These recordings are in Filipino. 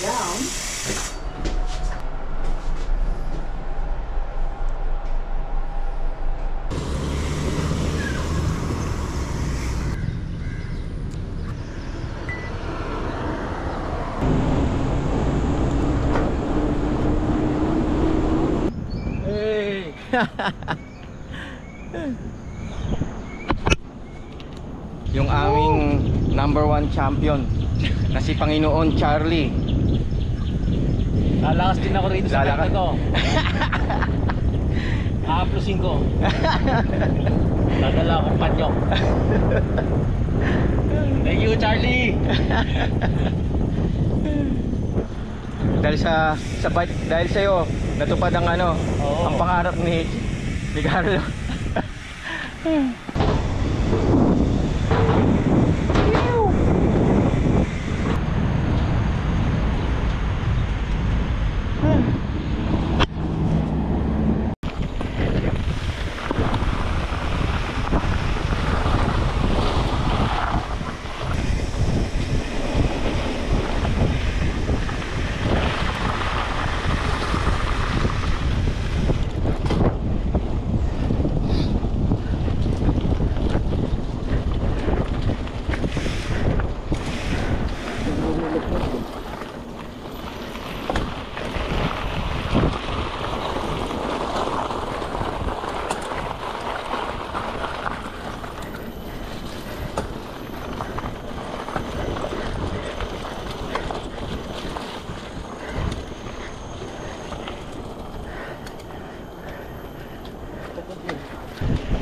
down. Hey! Yung aming #1 champion na si Panginoon Charlie. Lalakas din ako rito sa Lalakas. kanta to. Aaplusin ko. Dadala akong panyok. Thank you, Charlie. Dahil sa bike, dahil sa iyo natupad ang Oo. ang pangarap ni Carlo.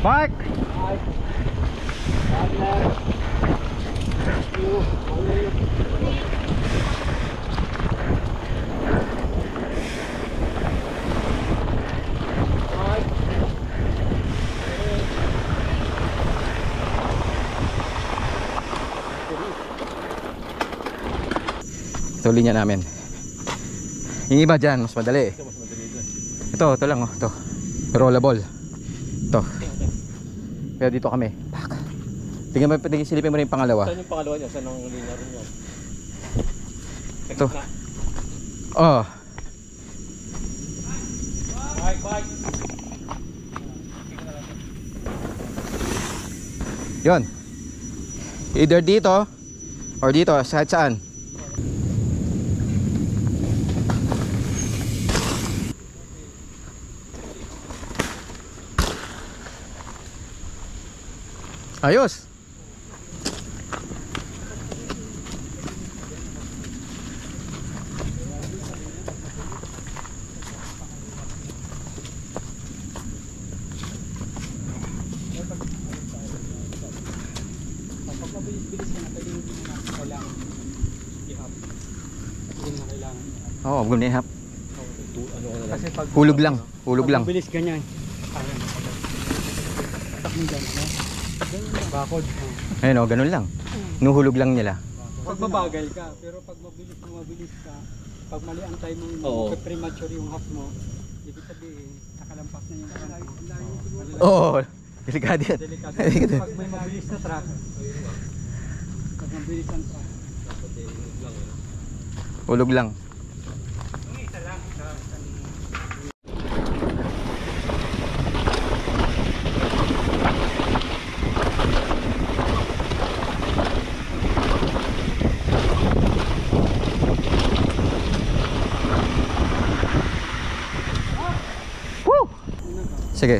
Mark! Ito linya namin. Yung iba dyan, mas madali. Ito lang oh, ito. Rollable. Ito. Pero dito kami. Pak. Tingnan mo, silipin mo rin yung pangalawa. Saan yung pangalawa niya? Saan ang linya rin yun? Ito. Oh. Bike. Yun. Either dito or dito, saan. Ayos. Oo, huwag na ihap. Kasi pag Hulog lang. Mabilis ganyan. Tatak mo dyan, ano? Bakod. Ayun o, ganun lang. Nuhulog lang nila. Pag mabagal ka, pero pag mabilis ka, pag mali ang time mo, premature yung half mo, ibig sabihin, nakalampas na yung time mo. Oo, delikado yan. Delikado. Pag may mabilis na truck, pag mabilis ang truck, Hulog lang. isa lang. Woo! Sige.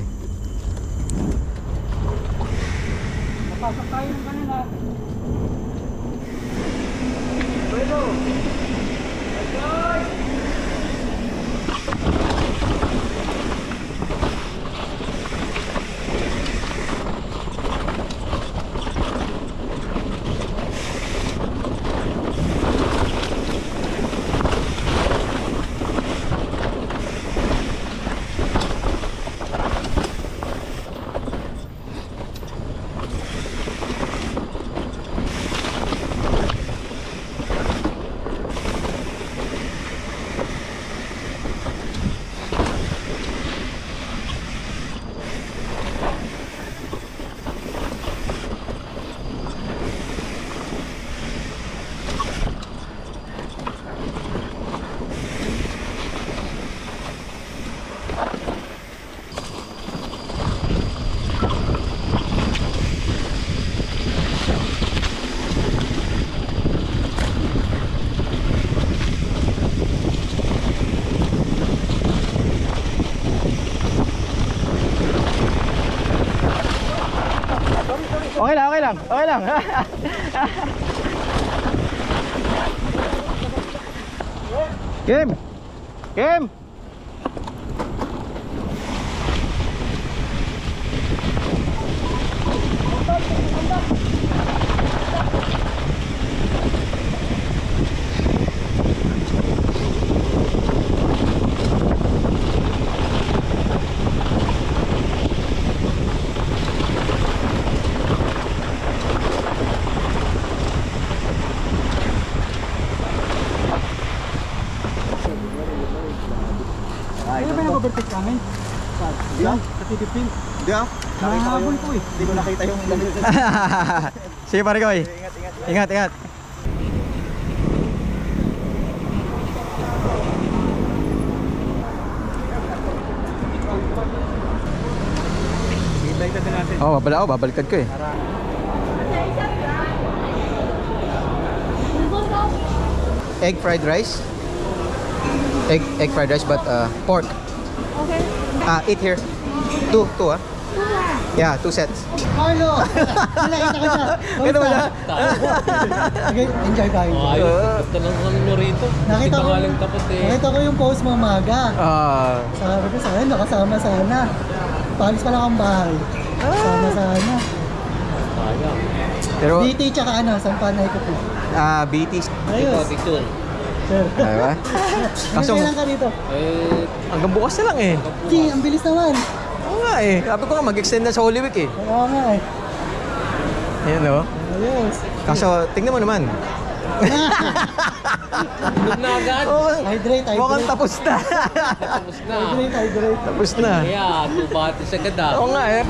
Napasok tayo ng kanila. Bueno. lang. Okay lang. Kim! Kim! Ano ba yung overtake namin? Diyan, sa Philippines. Di ah. Nahabol ko eh. Hindi ko nakita yung damit. Sige pare ko. Ingat, ingat. Baliktad na natin. Oh, babaliktad ko eh. Egg fried rice. Egg fried rice but pork. Okay. Eat here. Two ah. Yeah, 2 sets. Carlo! Nakita ko siya. Ito ba na? Okay, enjoy tayo. Ayos, tanong ko nyo rito. Nakita ko, Tangaling tapos eh. nakita ko yung post mo umaga. Sabi ko sana, nakasama sana. Palis pa lang ang bahay. Sama sana. Sayang. Pero BT tsaka ano, saan pa na ko po? BT. Ayos. Picture. Sir. Diba? Kaso Kailan ka dito? Eh, hanggang bukas na lang eh. Gee, ang bilis naman. Oo nga eh. Sabi ko nga mag-extend na sa Holy Week eh. Oo nga eh. Ayan o. Ayos. Kaso tingnan mo naman. good na agad. Hydrate. Mukhang tapos na. Tapos na. Hydrate. Tapos na. Kaya, 2 batis agad ah. Oo nga eh.